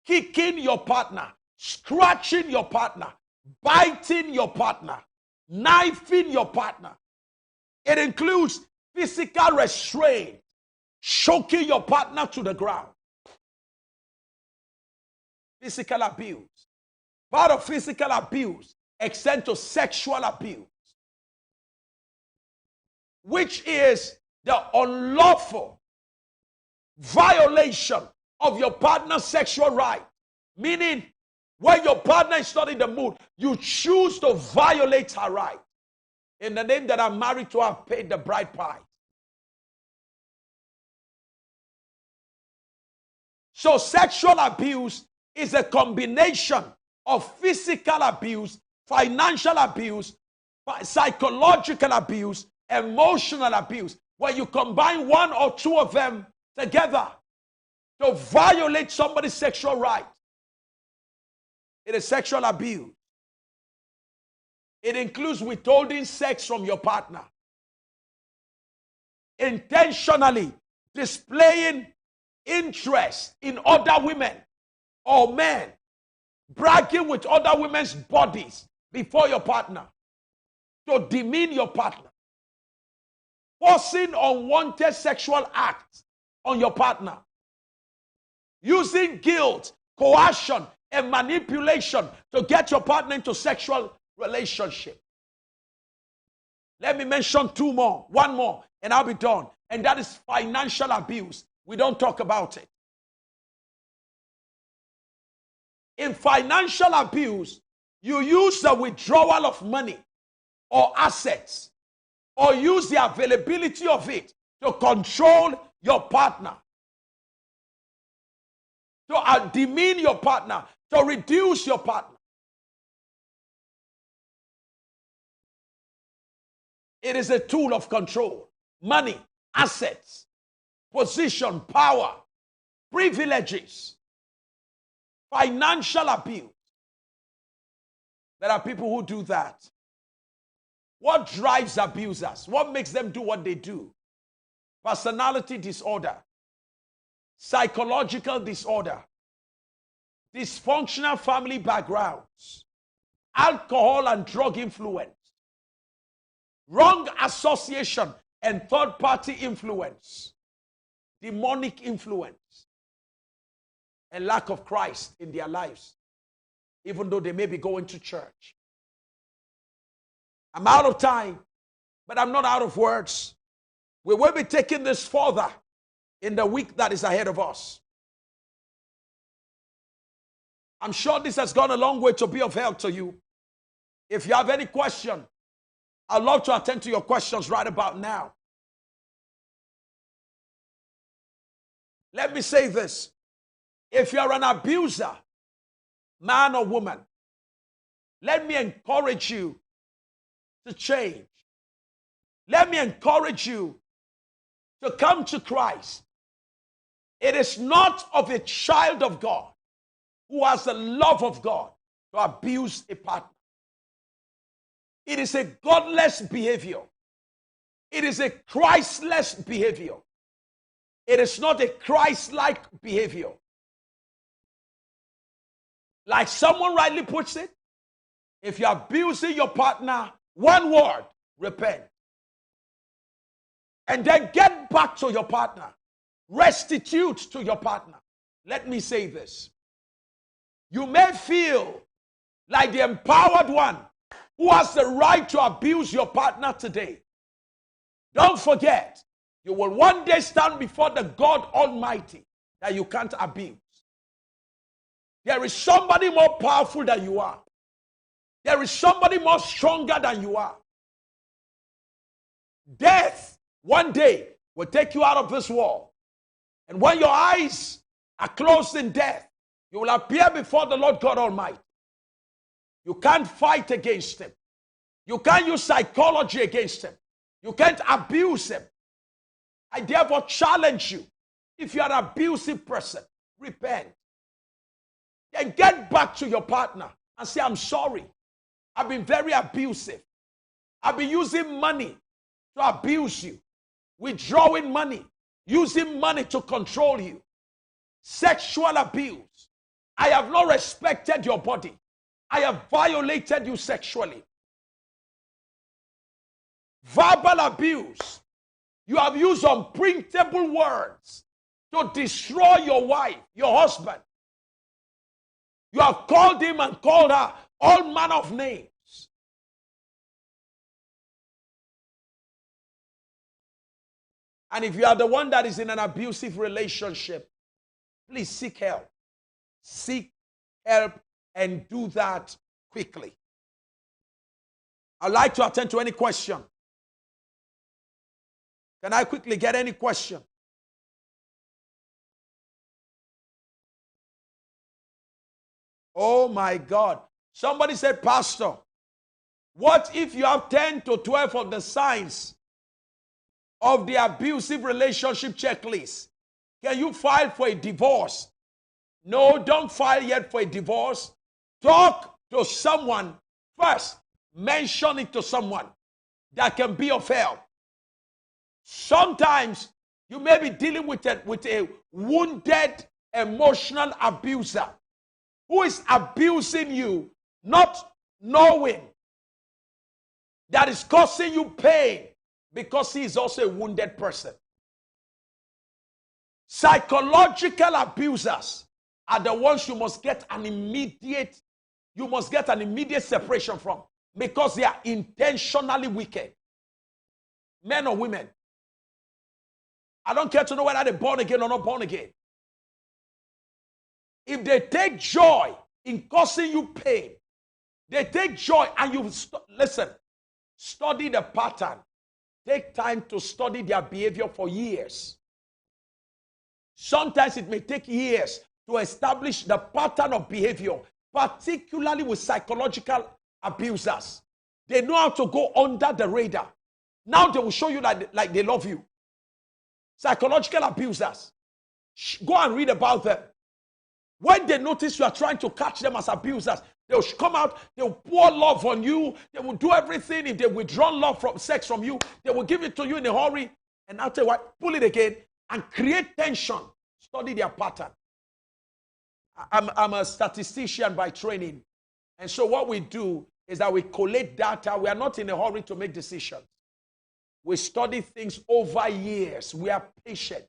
kicking your partner, scratching your partner, biting your partner, knifing your partner. It includes physical restraint, choking your partner to the ground. Physical abuse. Part of physical abuse extends to sexual abuse, which is the unlawful violation of your partner's sexual right. Meaning, when your partner is not in the mood, you choose to violate her right. In the name that I'm married to, I've paid the bride price. So sexual abuse is a combination of physical abuse, financial abuse, psychological abuse, emotional abuse, where you combine one or two of them together to violate somebody's sexual right. It is sexual abuse. It includes withholding sex from your partner, intentionally displaying interest in other women or men, bragging with other women's bodies before your partner to demean your partner, forcing unwanted sexual acts on your partner, using guilt, coercion, and manipulation to get your partner into sexual relationship. Let me mention one more, and I'll be done. And that is financial abuse. We don't talk about it. In financial abuse, you use the withdrawal of money or assets, or use the availability of it to control your partner, to demean your partner, to reduce your partner. It is a tool of control. Money, assets, position, power, privileges, financial abuse. There are people who do that. What drives abusers? What makes them do what they do? Personality disorder, psychological disorder, dysfunctional family backgrounds, alcohol and drug influence, wrong association and third-party influence, demonic influence, and lack of Christ in their lives, even though they may be going to church. I'm out of time, but I'm not out of words. We will be taking this further in the week that is ahead of us. I'm sure this has gone a long way to be of help to you. If you have any question, I'd love to attend to your questions right about now. Let me say this. If you're an abuser, man or woman, let me encourage you to change. Let me encourage you to come to Christ. It is not of a child of God who has the love of God to abuse a partner. It is a godless behavior. It is a Christless behavior. It is not a Christ-like behavior. Like someone rightly puts it, if you're abusing your partner, one word, repent. And then get back to your partner. Restitute to your partner. Let me say this. You may feel like the empowered one who has the right to abuse your partner today. Don't forget, you will one day stand before the God Almighty that you can't abuse. There is somebody more powerful than you are. There is somebody more stronger than you are. Death, one day, will take you out of this world. And when your eyes are closed in death, you will appear before the Lord God Almighty. You can't fight against him. You can't use psychology against him. You can't abuse him. I therefore challenge you. If you are an abusive person, repent. Then get back to your partner and say, I'm sorry. I've been very abusive. I've been using money to abuse you. Withdrawing money. Using money to control you. Sexual abuse. I have not respected your body. I have violated you sexually. Verbal abuse. You have used unprintable words to destroy your wife, your husband. You have called him and called her all manner of names. And if you are the one that is in an abusive relationship, please seek help. Seek help and do that quickly. I'd like to attend to any question. Can I quickly get any question? Oh my God. Somebody said, Pastor, what if you have 10 to 12 of the signs of the abusive relationship checklist? Can you file for a divorce? No, don't file yet for a divorce. Talk to someone first. Mention it to someone that can be of help. Sometimes you may be dealing with a wounded emotional abuser who is abusing you, not knowing that is causing you pain because he is also a wounded person. Psychological abusers are the ones you must get an immediate separation from because they are intentionally wicked. Men or women. I don't care to know whether they're born again or not born again. If they take joy in causing you pain, they take joy and you listen, study the pattern. Take time to study their behavior for years. Sometimes it may take years to establish the pattern of behavior, particularly with psychological abusers. They know how to go under the radar. Now they will show you like they love you. Psychological abusers. Go and read about them. When they notice you are trying to catch them as abusers, they will come out, they will pour love on you, they will do everything. If they withdraw love from sex from you, they will give it to you in a hurry, and after a while, pull it again and create tension. Study their pattern. I'm a statistician by training, and so what we do is that we collate data. We are not in a hurry to make decisions. We study things over years. We are patient.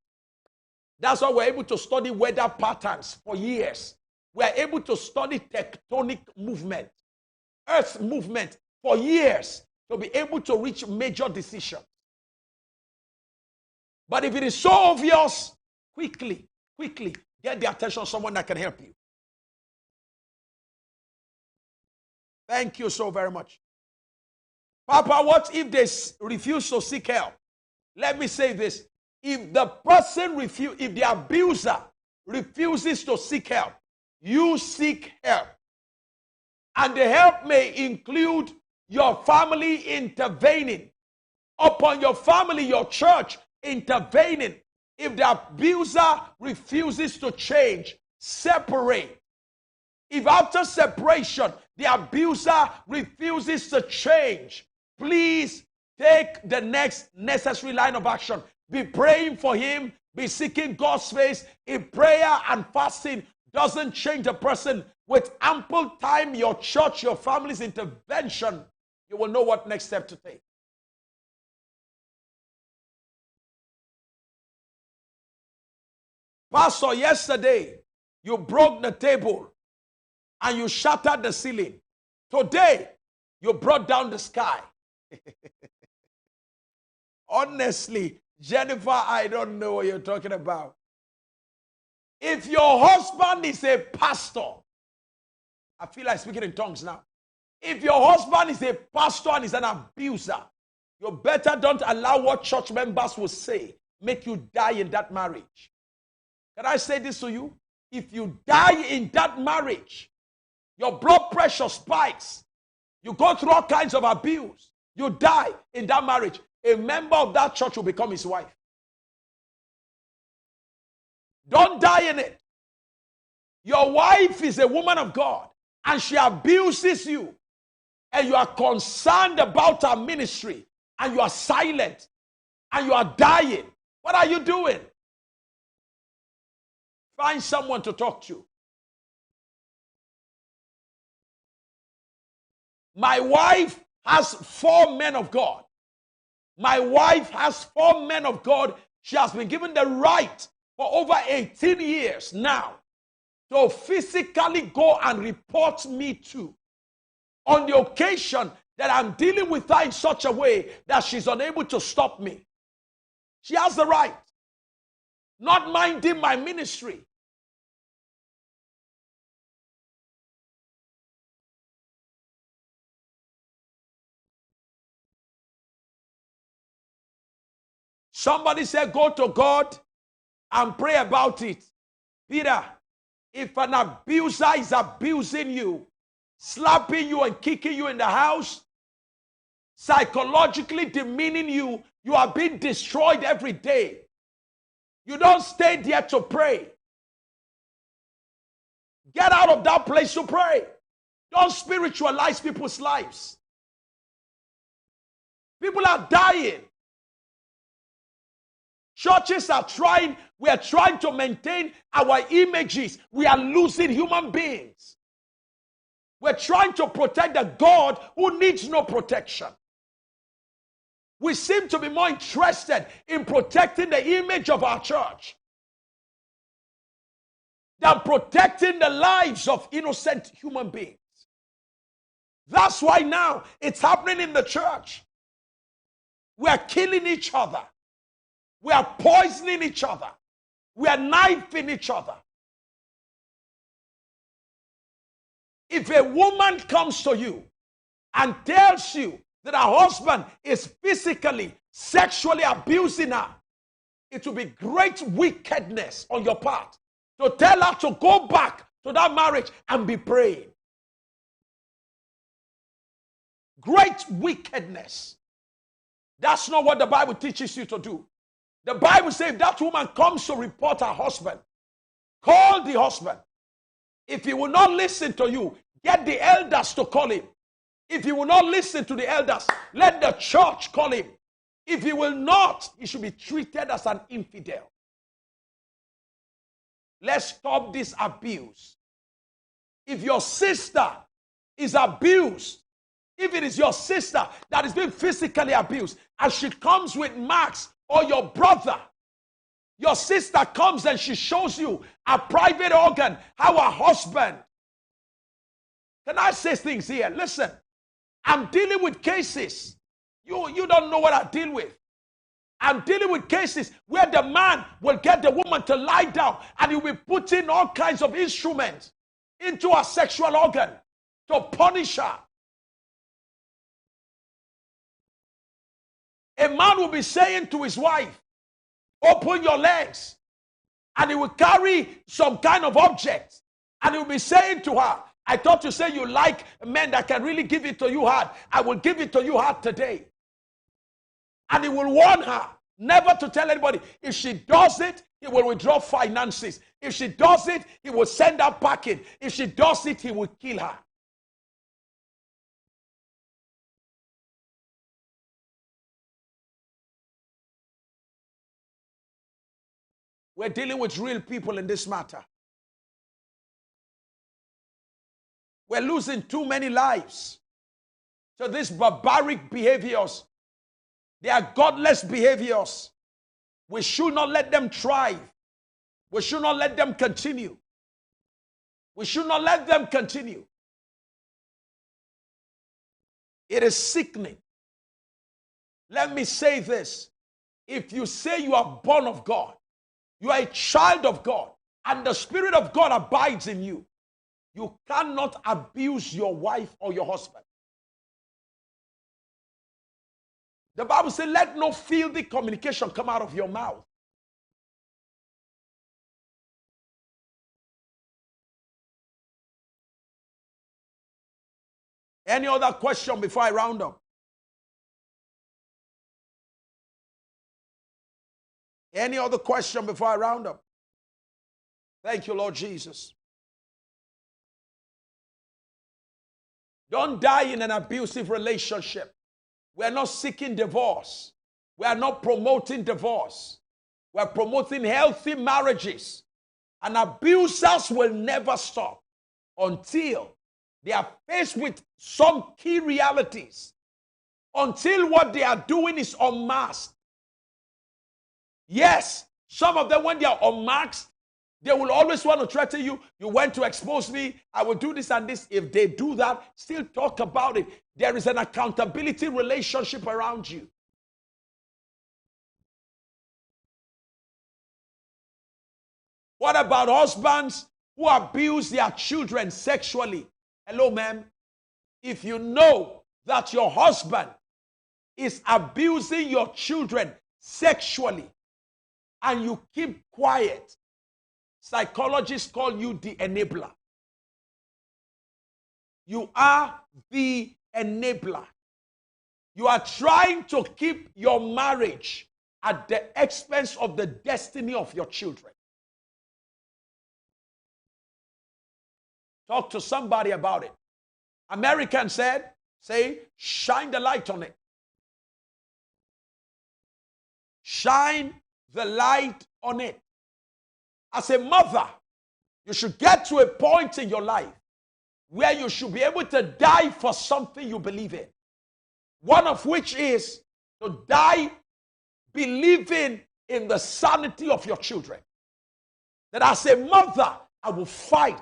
That's why we're able to study weather patterns for years. We are able to study tectonic movement, earth movement for years to be able to reach major decisions. But if it is so obvious, quickly get the attention of someone that can help you. Thank you so very much. Papa, what if they refuse to seek help? Let me say this. If the abuser refuses to seek help, you seek help. And the help may include your family intervening. Upon your family, your church intervening. If the abuser refuses to change, separate. If after separation, the abuser refuses to change, please take the next necessary line of action. Be praying for him. Be seeking God's face. If prayer and fasting doesn't change the person, with ample time, your church, your family's intervention, you will know what next step to take. Pastor, yesterday, you broke the table and you shattered the ceiling. Today, you brought down the sky. Honestly, Jennifer, I don't know what you're talking about. If your husband is a pastor, I feel like speaking in tongues now. If your husband is a pastor and is an abuser, you better don't allow what church members will say make you die in that marriage. Can I say this to you? If you die in that marriage, your blood pressure spikes, You go through all kinds of abuse. You die in that marriage. A member of that church will become his wife. Don't die in it. Your wife is a woman of God and she abuses you, and you are concerned about her ministry, and you are silent, and you are dying. What are you doing? Find someone to talk to. My wife has 4 men of God. My wife has 4 men of God. She has been given the right for over 18 years now to physically go and report me to, on the occasion that I'm dealing with her in such a way that she's unable to stop me. She has the right, not minding my ministry. Somebody said, go to God and pray about it. Peter, if an abuser is abusing you, slapping you and kicking you in the house, psychologically demeaning you, you are being destroyed every day. You don't stay there to pray. Get out of that place to pray. Don't spiritualize people's lives. People are dying. Churches are trying, we are trying to maintain our images. We are losing human beings. We're trying to protect the God who needs no protection. We seem to be more interested in protecting the image of our church than protecting the lives of innocent human beings. That's why now it's happening in the church. We are killing each other. We are poisoning each other. We are knifing each other. If a woman comes to you and tells you that her husband is physically, sexually abusing her, it will be great wickedness on your part to tell her to go back to that marriage and be praying. Great wickedness. That's not what the Bible teaches you to do. The Bible says if that woman comes to report her husband, call the husband. If he will not listen to you, get the elders to call him. If he will not listen to the elders, let the church call him. If he will not, he should be treated as an infidel. Let's stop this abuse. If your sister is abused, if it is your sister that is being physically abused, and she comes with marks, or your brother, your sister comes and she shows you a private organ, how a husband. Can I say things here? Listen, I'm dealing with cases. You don't know what I deal with. I'm dealing with cases where the man will get the woman to lie down and he will be putting all kinds of instruments into her sexual organ to punish her. A man will be saying to his wife, open your legs. And he will carry some kind of object. And he will be saying to her, I thought you said you like men that can really give it to you hard. I will give it to you hard today. And he will warn her never to tell anybody. If she does it, he will withdraw finances. If she does it, he will send her packing. If she does it, he will kill her. We're dealing with real people in this matter. We're losing too many lives to these barbaric behaviors. They are godless behaviors. We should not let them thrive. We should not let them continue. We should not let them continue. It is sickening. Let me say this. If you say you are born of God, you are a child of God, and the Spirit of God abides in you, you cannot abuse your wife or your husband. The Bible says, let no filthy communication come out of your mouth. Any other question before I round up? Any other question before I round up? Thank you, Lord Jesus. Don't die in an abusive relationship. We are not seeking divorce. We are not promoting divorce. We are promoting healthy marriages. And abusers will never stop until they are faced with some key realities. Until what they are doing is unmasked. Yes, some of them, when they are unmasked, they will always want to threaten you. You went to expose me. I will do this and this. If they do that, still talk about it. There is an accountability relationship around you. What about husbands who abuse their children sexually? Hello, ma'am. If you know that your husband is abusing your children sexually and you keep quiet, psychologists call you the enabler. You are the enabler. You are trying to keep your marriage at the expense of the destiny of your children. Talk to somebody about it. Americans say, shine the light on it. Shine the light on it. As a mother, you should get to a point in your life where you should be able to die for something you believe in. One of which is to die believing in the sanity of your children. That as a mother, I will fight.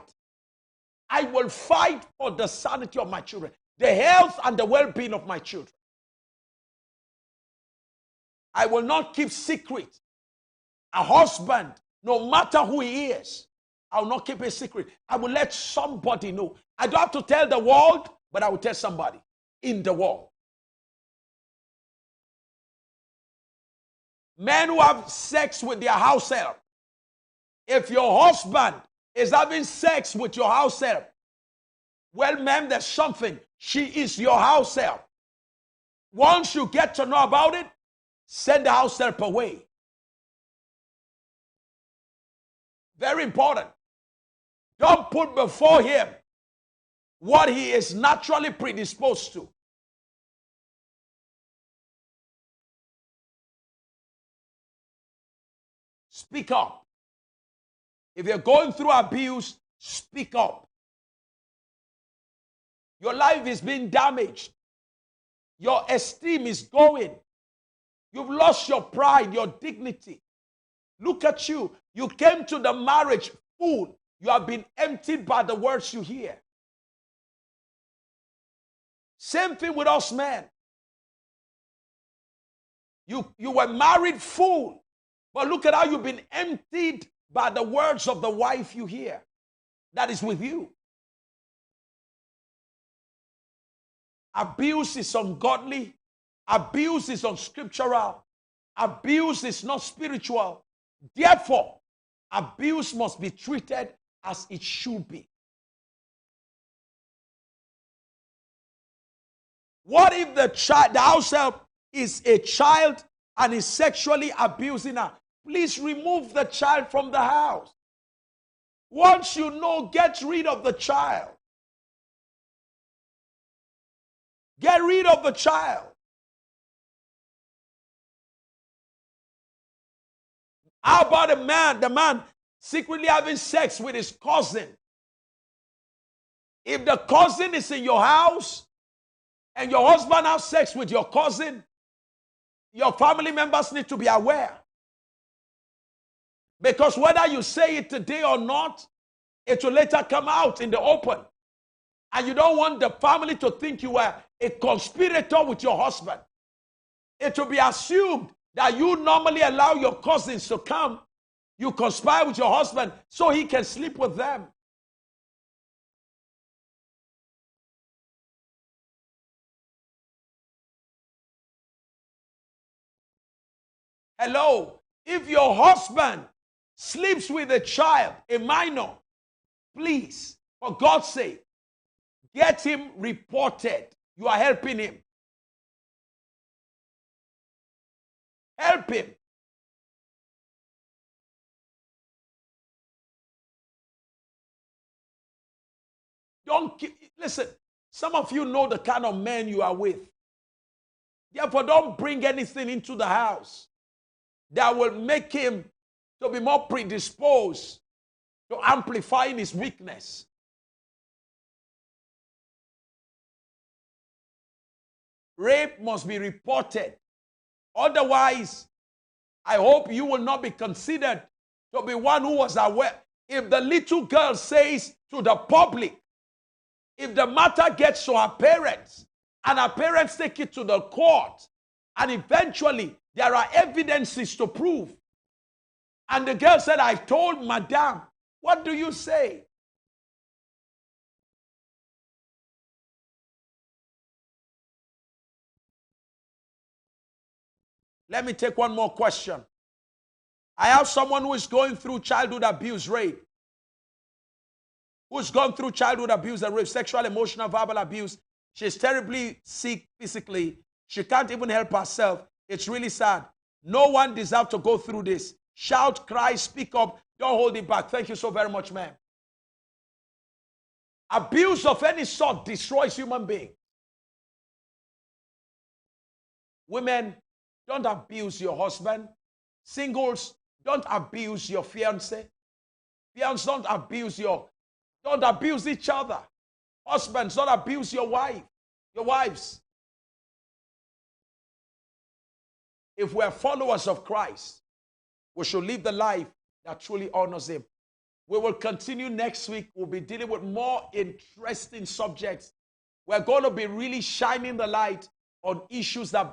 I will fight for the sanity of my children, the health and the well-being of my children. I will not keep secret. A husband, no matter who he is, I will not keep a secret. I will let somebody know. I don't have to tell the world, but I will tell somebody in the world. Men who have sex with their house help. If your husband is having sex with your house help, well, ma'am, there's something. She is your house help. Once you get to know about it, send the house help away. Very important. Don't put before him what he is naturally predisposed to. Speak up. If you're going through abuse, speak up. Your life is being damaged. Your esteem is going. You've lost your pride, your dignity. Look at you. You came to the marriage full. You have been emptied by the words you hear. Same thing with us men. You were married full. But look at how you've been emptied by the words of the wife you hear. That is with you. Abuse is ungodly. Abuse is unscriptural. Abuse is not spiritual. Therefore, abuse must be treated as it should be. What if the house help is a child and is sexually abusing her? Please remove the child from the house. Once you know, get rid of the child. Get rid of the child. How about the man secretly having sex with his cousin? If the cousin is in your house and your husband has sex with your cousin, your family members need to be aware. Because whether you say it today or not, it will later come out in the open. And you don't want the family to think you were a conspirator with your husband. It will be assumed that you normally allow your cousins to come. You conspire with your husband so he can sleep with them. Hello, if your husband sleeps with a child, a minor, please, for God's sake, Get him reported. You are helping him. Help him. Listen, some of you know the kind of men you are with. Therefore, don't bring anything into the house that will make him to be more predisposed to amplifying his weakness. Rape must be reported. Otherwise, I hope you will not be considered to be one who was aware. If the little girl says to the public, if the matter gets to her parents, and her parents take it to the court, and eventually there are evidences to prove, and the girl said, I told Madame, what do you say? Let me take one more question. I have someone who is going through childhood abuse, rape. Who's gone through childhood abuse and rape, sexual, emotional, verbal abuse. She's terribly sick physically. She can't even help herself. It's really sad. No one deserves to go through this. Shout, cry, speak up. Don't hold it back. Thank you so very much, ma'am. Abuse of any sort destroys human beings. Women, don't abuse your husband. Singles, don't abuse your fiancé. Fiancés, don't abuse each other. Husbands, don't abuse your wives. If we're followers of Christ, we should live the life that truly honors him. We will continue next week. We'll be dealing with more interesting subjects. We're going to be really shining the light on issues that...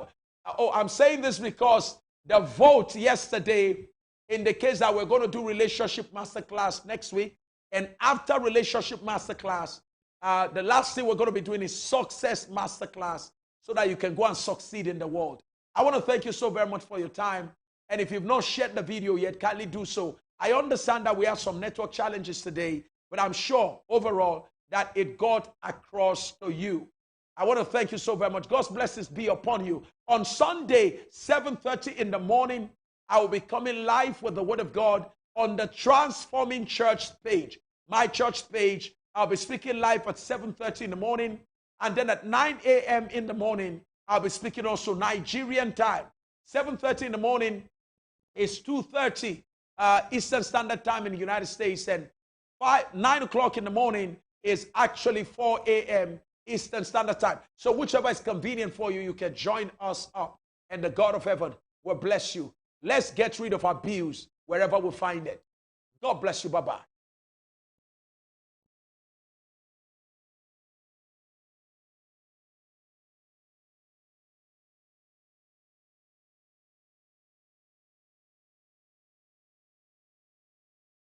Oh, I'm saying this because the vote yesterday indicates that we're going to do Relationship Masterclass next week. And after Relationship Masterclass, the last thing we're going to be doing is Success Masterclass, so that you can go and succeed in the world. I want to thank you so very much for your time. And if you've not shared the video yet, kindly do so. I understand that we have some network challenges today, but I'm sure overall that it got across to you. I want to thank you so very much. God's blessings be upon you. On Sunday, 7:30 in the morning, I will be coming live with the Word of God on the Transforming Church page, my church page. I'll be speaking live at 7:30 in the morning. And then at 9 a.m. in the morning, I'll be speaking also Nigerian time. 7:30 in the morning is 2:30 Eastern Standard Time in the United States. And 9 o'clock in the morning is actually 4 a.m. Eastern Standard Time. So whichever is convenient for you, you can join us up. And the God of heaven will bless you. Let's get rid of abuse wherever we find it. God bless you. Bye-bye.